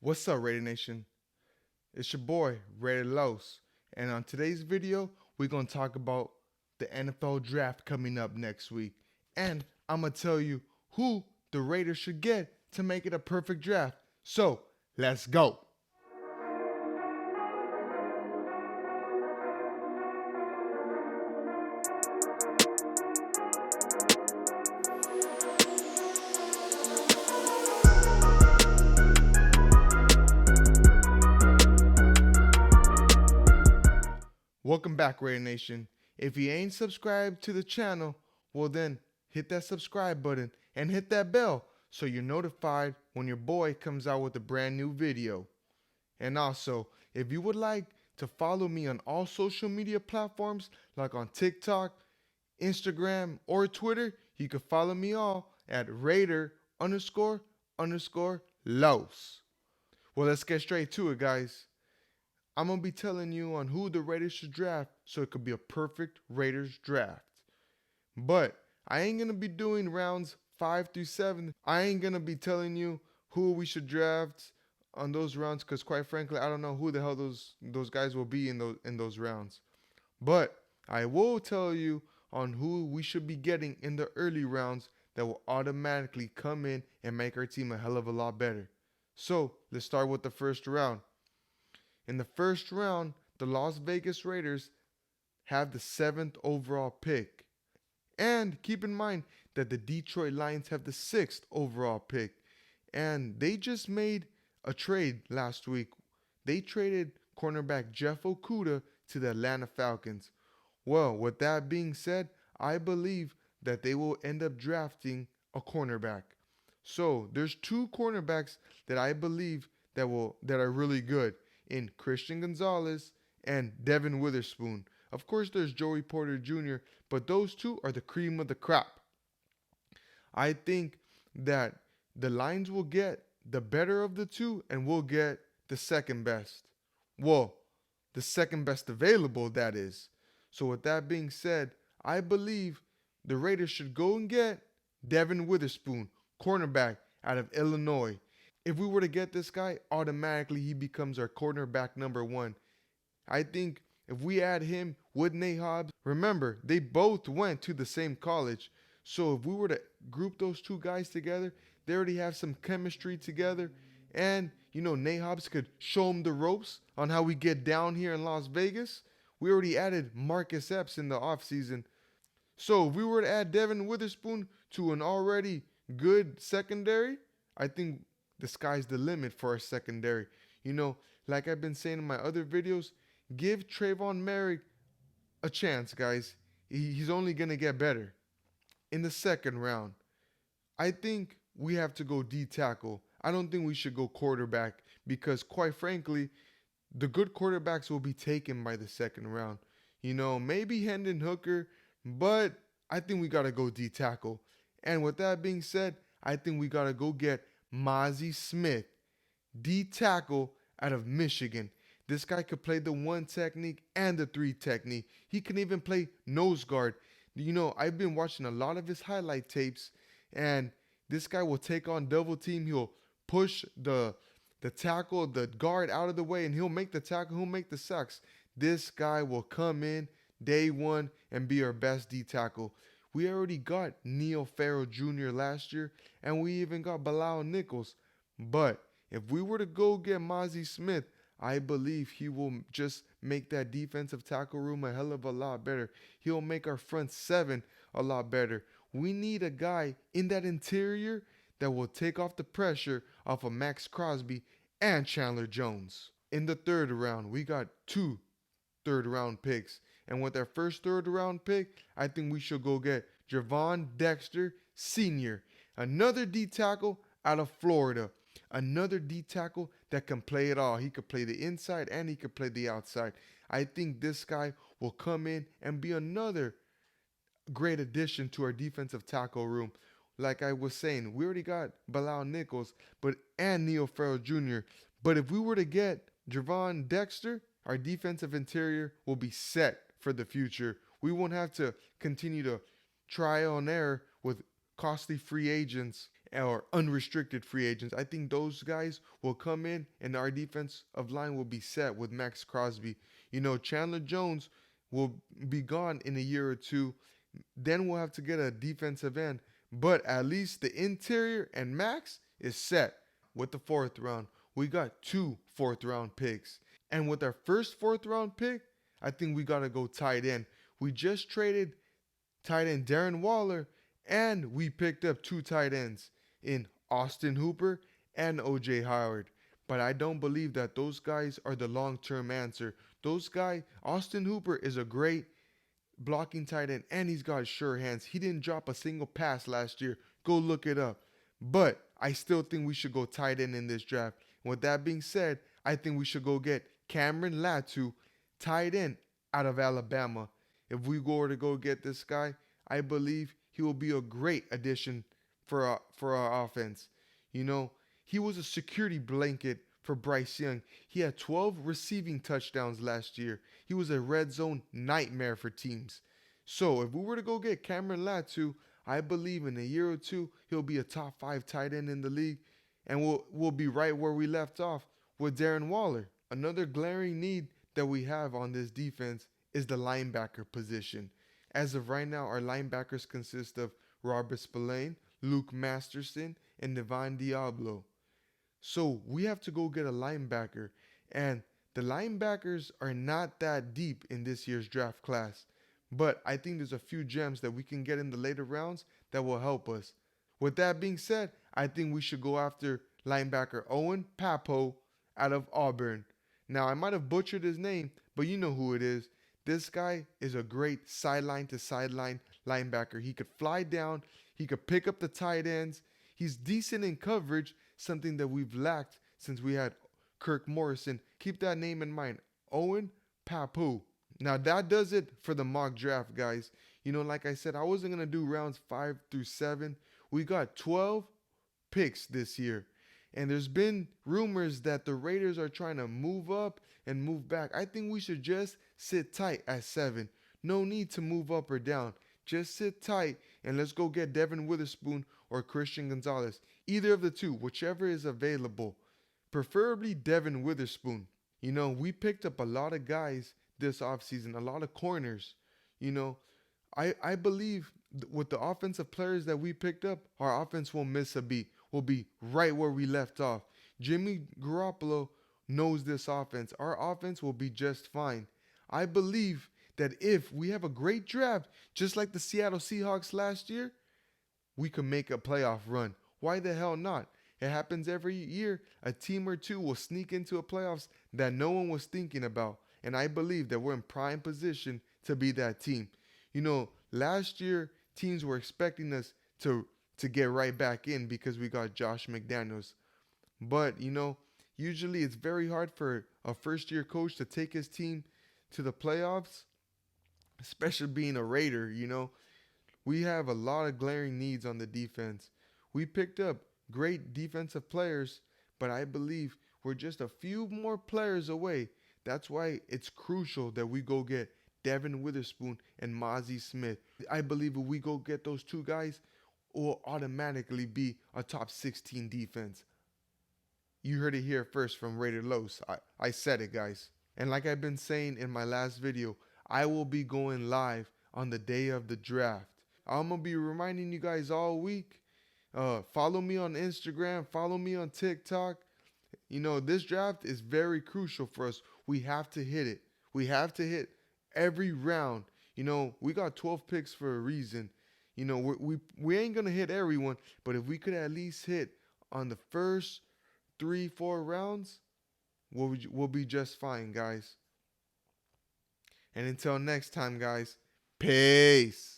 What's up, Raider Nation? It's your boy, Raider Los. And on today's video, we're going to talk about the NFL draft coming up next week. And I'm going to tell you who the Raiders should get to make it a perfect draft. So, let's go. Welcome back, Raider Nation. If you ain't subscribed to the channel, well then hit that subscribe button and hit that bell so you're notified when your boy comes out with a brand new video. And also, if you would like to follow me on all social media platforms like on TikTok, Instagram, or Twitter, you can follow me all at Raider__Los. Well, let's get straight to it, guys. I'm going to be telling you on who the Raiders should draft so it could be a perfect Raiders draft. But I ain't going to be doing rounds 5 through 7. I ain't going to be telling you who we should draft on those rounds because quite frankly, I don't know who the hell those guys will be in those rounds. But I will tell you on who we should be getting in the early rounds that will automatically come in and make our team a hell of a lot better. So, let's start with the first round. In the first round, the Las Vegas Raiders have the 7th overall pick. And keep in mind that the Detroit Lions have the 6th overall pick. And they just made a trade last week. They traded cornerback Jeff Okudah to the Atlanta Falcons. Well, with that being said, I believe that they will end up drafting a cornerback. So there's two cornerbacks that I believe that are really good in Christian Gonzalez and Devin Witherspoon. Of course, there's Joey Porter Jr., but those two are the cream of the crop. I think that the Lions will get the better of the two and will get the second best. Well, the second best available, that is. So, with that being said, I believe the Raiders should go and get Devin Witherspoon, cornerback out of Illinois. If we were to get this guy, automatically he becomes our cornerback number 1. I think if we add him with Nate Hobbs, remember, they both went to the same college. So if we were to group those two guys together, they already have some chemistry together. And, Nate Hobbs could show him the ropes on how we get down here in Las Vegas. We already added Marcus Epps in the offseason. So if we were to add Devin Witherspoon to an already good secondary, I think the sky's the limit for our secondary. Like I've been saying in my other videos, give Trayvon Merrick a chance, guys. He's only going to get better. In the second round, I think we have to go D tackle. I don't think we should go quarterback because, quite frankly, the good quarterbacks will be taken by the second round. Maybe Hendon Hooker, but I think we got to go D tackle. And with that being said, I think we got to go get Mazi Smith, D tackle out of Michigan. This guy could play the 1 technique and the 3 technique. He can even play nose guard. I've been watching a lot of his highlight tapes, and this guy will take on double team. He'll push the tackle, the guard out of the way, and he'll make the tackle. He'll make the sacks. This guy will come in day 1 and be our best D tackle. We already got Neil Farrell Jr. last year, and we even got Bilal Nichols. But if we were to go get Mazi Smith, I believe he will just make that defensive tackle room a hell of a lot better. He'll make our front 7 a lot better. We need a guy in that interior that will take off the pressure off of Max Crosby and Chandler Jones. In the third round, we got 2 third-round picks. And with our first third-round pick, I think we should go get Javon Dexter Sr., another D tackle out of Florida. Another D tackle that can play it all. He could play the inside and he could play the outside. I think this guy will come in and be another great addition to our defensive tackle room. Like I was saying, we already got Bilal Nichols and Neil Farrell Jr. But if we were to get Javon Dexter, our defensive interior will be set for the future. We won't have to continue to trial and error with costly free agents or unrestricted free agents. I think those guys will come in and our defensive line will be set with Max Crosby. Chandler Jones will be gone in a year or two. Then we'll have to get a defensive end. But at least the interior and Max is set with the fourth round. We got 2 fourth-round picks. And with our first fourth-round pick, I think we got to go tight end. We just traded tight end Darren Waller, and we picked up 2 tight ends in Austin Hooper and OJ Howard. But I don't believe that those guys are the long-term answer. Austin Hooper is a great blocking tight end, and he's got sure hands. He didn't drop a single pass last year. Go look it up. But I still think we should go tight end in this draft. With that being said, I think we should go get Cameron Latu, tight end out of Alabama. If we were to go get this guy, I believe he will be a great addition for our offense. He was a security blanket for Bryce Young. He had 12 receiving touchdowns last year. He was a red zone nightmare for teams. So if we were to go get Cameron Latu, I believe in a year or two, he'll be a top 5 tight end in the league. And we'll be right where we left off with Darren Waller. Another glaring need that we have on this defense is the linebacker position. As of right now, our linebackers consist of Robert Spillane, Luke Masterson, and Divine Diablo. So we have to go get a linebacker. And the linebackers are not that deep in this year's draft class. But I think there's a few gems that we can get in the later rounds that will help us. With that being said, I think we should go after linebacker Owen Pappoe out of Auburn. Now, I might have butchered his name, but you know who it is. This guy is a great sideline to sideline linebacker. He could fly down. He could pick up the tight ends. He's decent in coverage, something that we've lacked since we had Kirk Morrison. Keep that name in mind, Owen Pappoe. Now, that does it for the mock draft, guys. Like I said, I wasn't going to do rounds 5 through 7. We got 12 picks this year. And there's been rumors that the Raiders are trying to move up and move back. I think we should just sit tight at 7. No need to move up or down. Just sit tight and let's go get Devin Witherspoon or Christian Gonzalez. Either of the two, whichever is available. Preferably Devin Witherspoon. We picked up a lot of guys this offseason, a lot of corners. I believe with the offensive players that we picked up, our offense won't miss a beat. We'll be right where we left off. Jimmy Garoppolo knows this offense. Our offense will be just fine. I believe that if we have a great draft, just like the Seattle Seahawks last year, we can make a playoff run. Why the hell not? It happens every year. A team or two will sneak into a playoffs that no one was thinking about. And I believe that we're in prime position to be that team. Last year, teams were expecting us to get right back in because we got Josh McDaniels. But, usually it's very hard for a first-year coach to take his team to the playoffs, especially being a Raider, We have a lot of glaring needs on the defense. We picked up great defensive players, but I believe we're just a few more players away. That's why it's crucial that we go get Devin Witherspoon and Mozzie Smith. I believe if we go get those two guys, will automatically be a top 16 defense. You heard it here first from Raider Los. I said it, guys. And like I've been saying in my last video, I will be going live on the day of the draft. I'm going to be reminding you guys all week. Follow me on Instagram. Follow me on TikTok. This draft is very crucial for us. We have to hit it. We have to hit every round. We got 12 picks for a reason. We ain't going to hit everyone, but if we could at least hit on the first 3-4 rounds, we'll be just fine, guys. And until next time, guys, peace.